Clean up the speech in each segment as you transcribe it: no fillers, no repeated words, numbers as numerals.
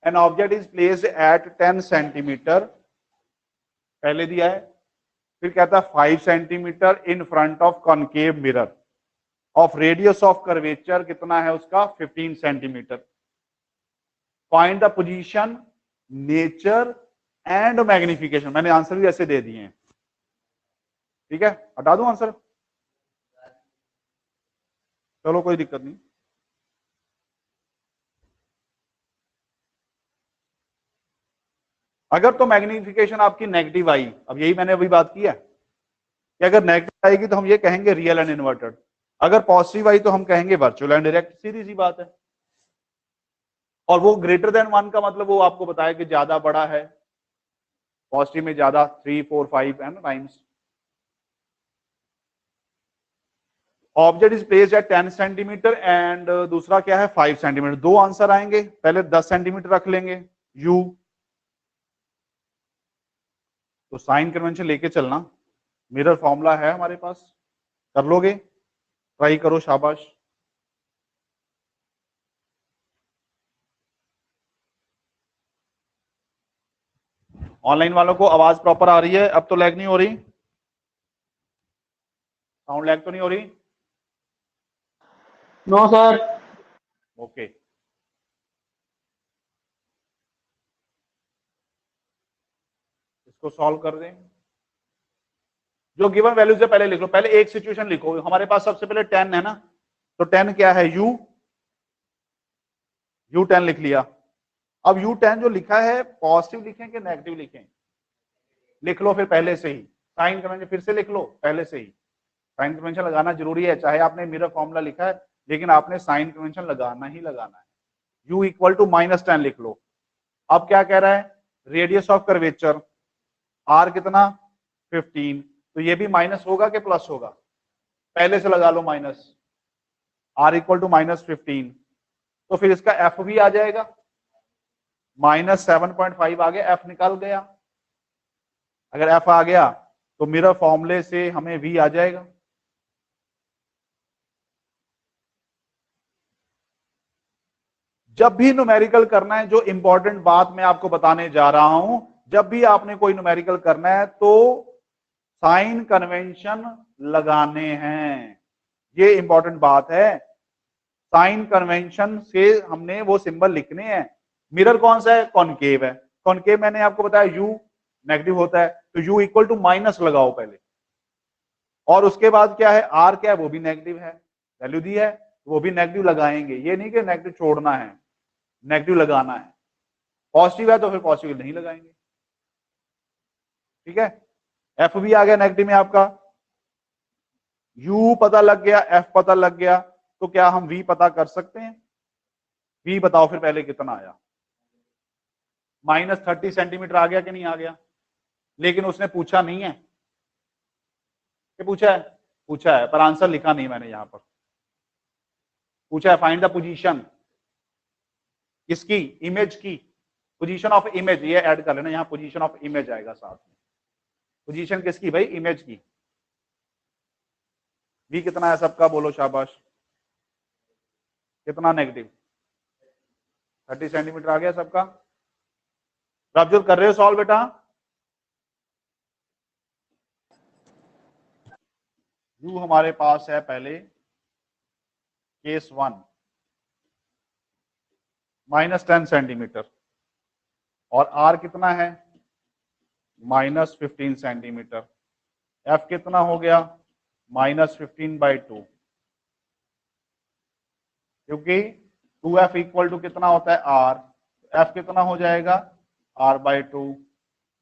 An object is placed at 10 centimetre, पहले दिया है, फिर कहता है 5 centimetre in front of concave mirror of radius of curvature कितना है उसका 15 centimetre. Find the position, nature and magnification. मैंने आंसर भी ऐसे दे दिए हैं, ठीक है, हटा दूं आंसर, चलो कोई दिक्कत नहीं। अगर तो मैग्निफिकेशन आपकी नेगेटिव आई, अब यही मैंने अभी बात की है कि अगर नेगेटिव आएगी तो हम ये कहेंगे रियल एंड इन्वर्टेड, अगर पॉजिटिव आई तो हम कहेंगे वर्चुअल एंड डायरेक्ट, सीधी सी बात है। और वो ग्रेटर देन 1 का मतलब वो आपको बताया कि ज्यादा बड़ा है, पॉजिटिव में ज्यादा 3 4 5 है ना times. Object is placed at 10 centimetre and दूसरा क्या है 5 सेंटीमीटर। दो आंसर आएंगे, पहले 10 सेंटीमीटर रख लेंगे यू, तो साइन कन्वेंशन लेके चलना, मिरर फॉर्मूला है हमारे पास, कर लोगे, ट्राई करो, शाबाश। ऑनलाइन वालों को आवाज प्रॉपर आ रही है, अब तो लैग नहीं हो रही, साउंड लैग तो नहीं हो रही? No sir. ओके, इसको सॉल्व कर दें। जो गिवन वैल्यूज है पहले लिख लो, पहले एक सिचुएशन लिखो, हमारे पास सबसे पहले 10 है ना, तो 10 क्या है यू 10 लिख लिया। अब यू 10 जो लिखा है पॉजिटिव लिखें कि नेगेटिव लिखें? लिख लो फिर पहले से ही, साइन कन्वेंशन फिर से लिख लो पहले से ही, साइन कन्वेंशन लगाना जरूरी है, चाहे आपने मिरर फॉर्मूला लिखा है लेकिन आपने साइन कन्वेंशन लगाना ही लगाना है। u इक्वल टू -10 लिख लो। अब क्या कह रहा है, रेडियस ऑफ कर्वेचर r कितना 15, तो ये भी माइनस होगा कि प्लस होगा? पहले से लगा लो माइनस, r इक्वल टू -15, तो फिर इसका f भी आ जाएगा, -7.5 आ गया, f निकाल गया। अगर f आ गया तो मिरर फॉर्मूले से हमें v आ जाएगा। जब भी न्यूमेरिकल करना है, जो इंपॉर्टेंट बात मैं आपको बताने जा रहा हूं, जब भी आपने कोई न्यूमेरिकल करना है तो साइन कन्वेंशन लगाने हैं, ये इंपॉर्टेंट बात है। साइन कन्वेंशन से हमने वो सिंबल लिखने हैं। मिरर कौन सा है, कॉनकेव है, कॉनकेव मैंने आपको बताया यू नेगेटिव होता है, तो यू इक्वल टू माइनस लगाओ पहले, और उसके बाद क्या है आर क्या है वो भी नेगेटिव है, वैल्यू दी है वो भी नेगेटिव लगाएंगे, ये नहीं कि नेगेटिव छोड़ना है, नेगेटिव लगाना है। पॉजिटिव है तो फिर पॉजिटिव नहीं लगाएंगे, ठीक है। एफ भी आ गया नेगेटिव में आपका, यू पता लग गया, एफ पता लग गया, तो क्या हम वी पता कर सकते हैं? वी बताओ फिर पहले कितना आया, -30 सेंटीमीटर आ गया कि नहीं आ गया? लेकिन उसने पूछा नहीं है कि पूछा है, पूछा है पर आंसर लिखा नहीं मैंने यहां पर, पूछा है फाइंड द पोजीशन किसकी, इमेज की, पोजीशन ऑफ इमेज, ये ऐड कर लेना, यहां पोजीशन ऑफ इमेज आएगा साथ में। पोजीशन किसकी भाई, इमेज की। वी कितना है सबका, बोलो शाबाश, कितना नेगेटिव 30 सेंटीमीटर आ गया सबका। प्रभजोत कर रहे हो सॉल्व बेटा? यू हमारे पास है पहले केस 1 -10 सेंटीमीटर, और आर कितना है -15 सेंटीमीटर, एफ कितना हो गया -15/2, क्योंकि 2f इक्वल टू कितना होता है आर, एफ कितना हो जाएगा r/2,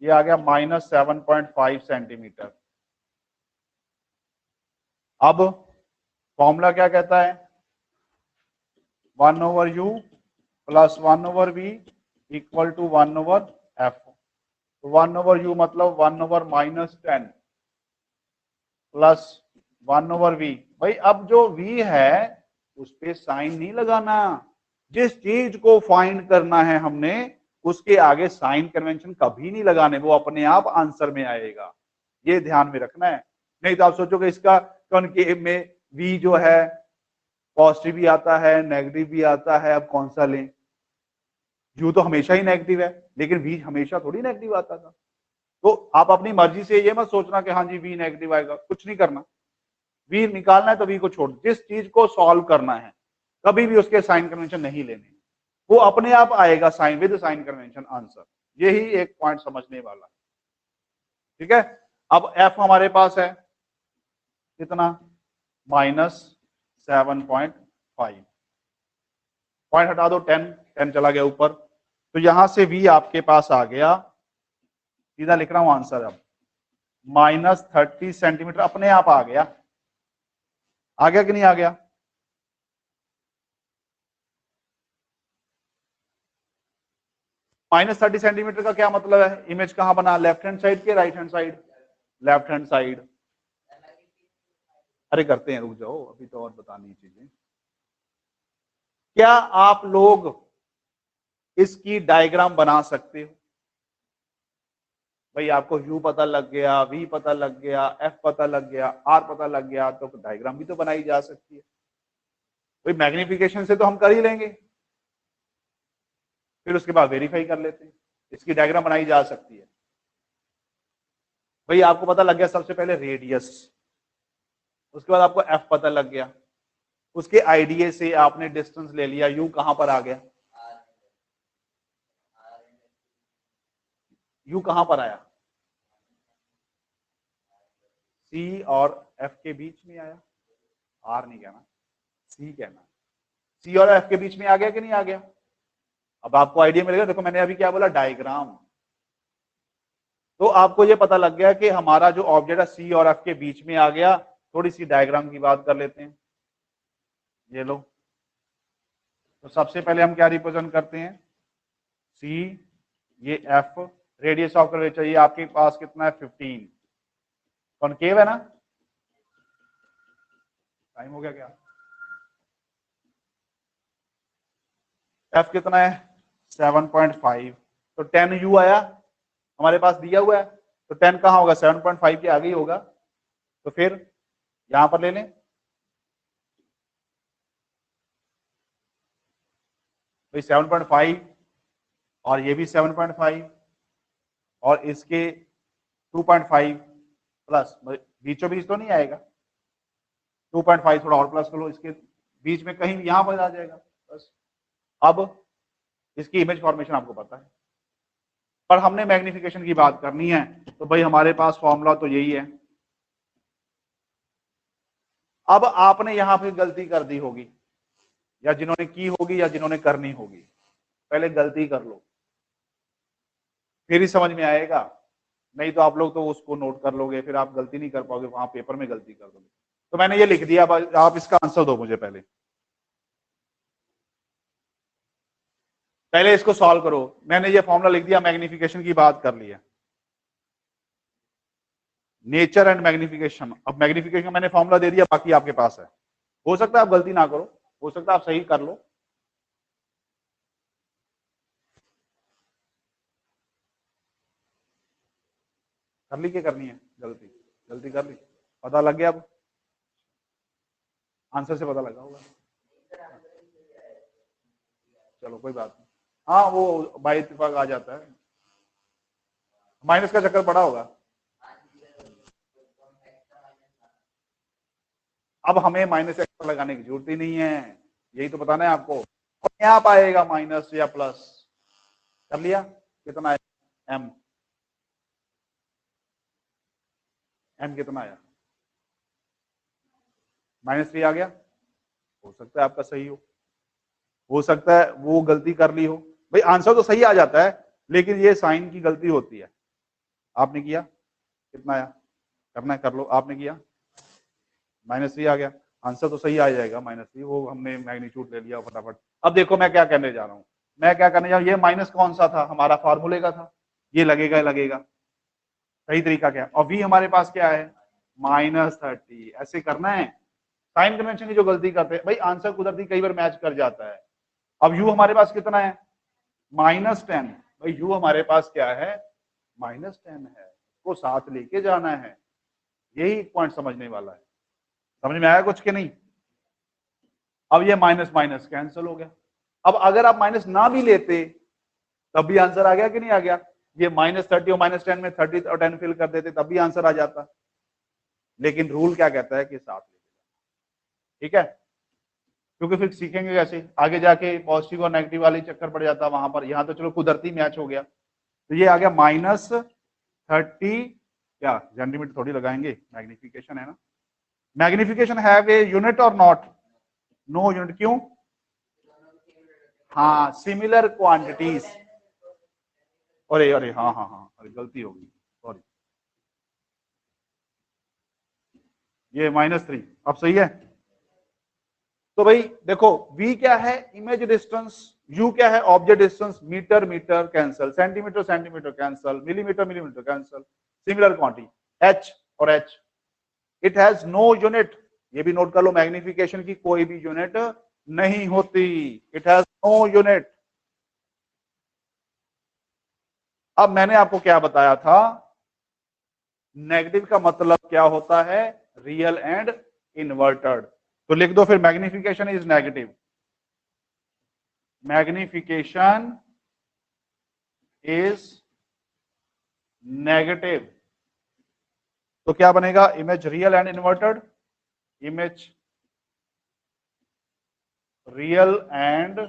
ये आ गया -7.5 सेंटीमीटर। अब फॉर्मूला क्या कहता है, 1/u plus 1/v equal to 1/f, 1/u मतलब 1/-10 प्लस 1/v। भाई अब जो v है उस पे साइन नहीं लगाना, जिस चीज को फाइंड करना है हमने उसके आगे साइन कन्वेंशन कभी नहीं लगाने, वो अपने आप आंसर में आएगा, ये ध्यान में रखना है। नहीं तो आप सोचोगे इसका कॉनकेव में v जो है पॉजिटिव भी आता है नेगेटिव भी आता है, अब कौन सा लें? u तो हमेशा ही नेगेटिव है, लेकिन v हमेशा थोड़ी नेगेटिव आता था। तो आप अपनी मर्जी से ये मत सोचना कि हाँ जी v नेगेटिव आएगा, कुछ नहीं करना। v निकालना है तो v को छोड़, जिस चीज को सॉल्व करना है कभी भी उसके साइन कन्वेंशन नहीं लेने, वो अपने आप आएगा sign with sign convention answer. यही एक पॉइंट समझने वाला है, ठीक है। अब f हमारे पास है कितना, -7.5, पॉइंट हटा दो, 10 चला गया ऊपर, तो यहां से v आपके पास आ गया, सीधा लिख रहा हूं आंसर अब, -30 सेंटीमीटर अपने आप आ गया कि नहीं आ गया? -30 सेंटीमीटर का क्या मतलब है? इमेज कहां बना, लेफ्ट हैंड साइड के right hand side? Left hand side. अरे करते हैं, रुक जाओ, अभी तो और बतानी चीजें। क्या आप लोग इसकी डायग्राम बना सकते हो? भाई आपको U पता लग गया, V पता लग गया, F पता लग गया, R पता लग गया, तो डायग्राम भी तो बनाई जा सकती है। भाई मैग्निफिकेशन से तो हम कर ही लेंगे, फिर उसके बाद वेरीफाई कर लेते हैं, इसकी डायग्राम बनाई जा सकती है। भाई आपको पता लग गया सबसे पहले रेडियस, उसके बाद आपको F पता लग गया, उसके आईडीए से आपने डिस्टेंस ले लिया, U कहां पर आ गया, U कहां पर आया, C और F के बीच में आया, R नहीं कहना, C कहना, C और F के बीच में आ गया कि नहीं आ गया? अब आपको आइडिया मिलेगा, देखो मैंने अभी क्या बोला, डायग्राम। तो आपको ये पता लग गया कि हमारा जो ऑब्जेक्ट है C और F के बीच में आ गया। थोड़ी सी डायग्राम की बात कर लेते हैं, ये लो। तो सबसे पहले हम क्या रिप्रेजेंट करते हैं, C, ये F, रेडियस ऑफ कर्वेचर ये आपके पास कितना है, 15, कॉनकेव है ना? टाइम हो गया क्या? F कितना है, 7.5, तो 10 U आया हमारे पास दिया हुआ है, तो 10 कहां होगा, 7.5 के आगे ही होगा, तो फिर यहां पर ले लें। तो 7.5 और ये भी 7.5 और इसके 2.5 प्लस, बीचों बीच तो नहीं आएगा, 2.5 थोड़ा और प्लस कर लो, इसके बीच में कहीं यहां पर आ जाएगा बस। अब इसकी इमेज फॉर्मेशन आपको पता है, पर हमने मैग्निफिकेशन की बात करनी है, तो भाई हमारे पास फॉर्मूला तो यही है। अब आपने यहां पे गलती कर दी होगी, या जिन्होंने की होगी या जिन्होंने करनी होगी, पहले गलती कर लो, फिर ही समझ में आएगा, नहीं तो आप लोग तो उसको नोट कर लोगे, फिर आप गलती नहीं कर पाओगे, वहां पेपर में गलती कर दोगे। तो मैंने ये लिख दिया, आप इसका आंसर दो मुझे, पहले इसको सॉल्व करो। मैंने ये फॉर्मूला लिख दिया, मैग्निफिकेशन की बात कर ली है, नेचर एंड मैग्निफिकेशन। अब मैग्निफिकेशन मैंने फॉर्मूला दे दिया, बाकी आपके पास है, हो सकता है आप गलती ना करो, हो सकता है आप सही कर लो। कर ली, क्या करनी है, गलती गलती कर ली, पता लग गया, अब आंसर से पता लगा होगा, चलो कोई बात नहीं, हाँ वो बाई इत्तेफाक आ जाता है, माइनस का चक्कर पड़ा होगा। अब हमें माइनस एक्स्ट्रा लगाने की जरूरत ही नहीं है, यही तो बताना है आपको, अपने आप आएगा माइनस या प्लस। कर लिया, कितना आया, एम, एम कितना आया, -3 आ गया, हो सकता है आपका सही हो सकता है वो गलती कर ली हो। भाई आंसर तो सही आ जाता है, लेकिन ये साइन की गलती होती है। आपने किया, कितना आया, करना है कर लो, आपने किया, -3 आ गया, आंसर तो सही आ जाएगा -3, वो हमने मैग्नीट्यूड ले लिया फटाफट। अब देखो मैं क्या कहने जा रहा हूँ, मैं क्या करने जा रहा हूँ, ये माइनस कौन सा था, हमारा फार्मूले का था, ये लगेगा लगेगा, सही तरीका क्या, और v हमारे पास क्या है, -30, ऐसे करना है। साइन कन्वेंशन की जो गलती करते हैं, भाई आंसर कुदरती कई बार मैच कर जाता है। अब u हमारे पास कितना है, -10, भाई u हमारे पास क्या है, -10 है, को साथ लेके जाना है, यही पॉइंट समझने वाला है। समझ में आया कुछ के नहीं? अब ये माइनस माइनस कैंसिल हो गया। अब अगर आप माइनस ना भी लेते तब भी आंसर आ गया कि नहीं आ गया? ये -30 और -10 में 30 और 10 फिल कर देते तब भी आंसर आ जाता। लेकिन रूल क्या कहता है कि साथ लेके जाना, ठीक है? क्योंकि फिर सीखेंगे कैसे आगे जाके, पॉजिटिव और नेगेटिव वाले चक्कर पड़ जाता वहां पर। यहाँ तो चलो कुदरती मैच हो गया, तो ये आ गया -30, क्या सेंटीमीटर थोड़ी लगाएंगे, मैग्निफिकेशन है ना। मैग्निफिकेशन हैव ए यूनिट और नॉट? नो यूनिट, क्यों? हाँ, सिमिलर क्वांटिटीज। अरे अरे हाँ हाँ हाँ, अरे गलती हो गई, सॉरी। ये -3 अब सही है। तो भाई देखो, v क्या है? Image distance. u क्या है? Object distance. Metre metre cancel, centimetre centimetre cancel, millimetre millimetre cancel, similar quantity. h और h, it has no unit. ये भी नोट कर लो, मैग्निफिकेशन की कोई भी यूनिट नहीं होती। It has no unit. अब मैंने आपको क्या बताया था, नेगेटिव का मतलब क्या होता है? Real and inverted. तो लिख दो फिर, magnification is negative. Magnification is negative. तो क्या बनेगा? Image real and inverted. Image real and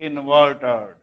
inverted.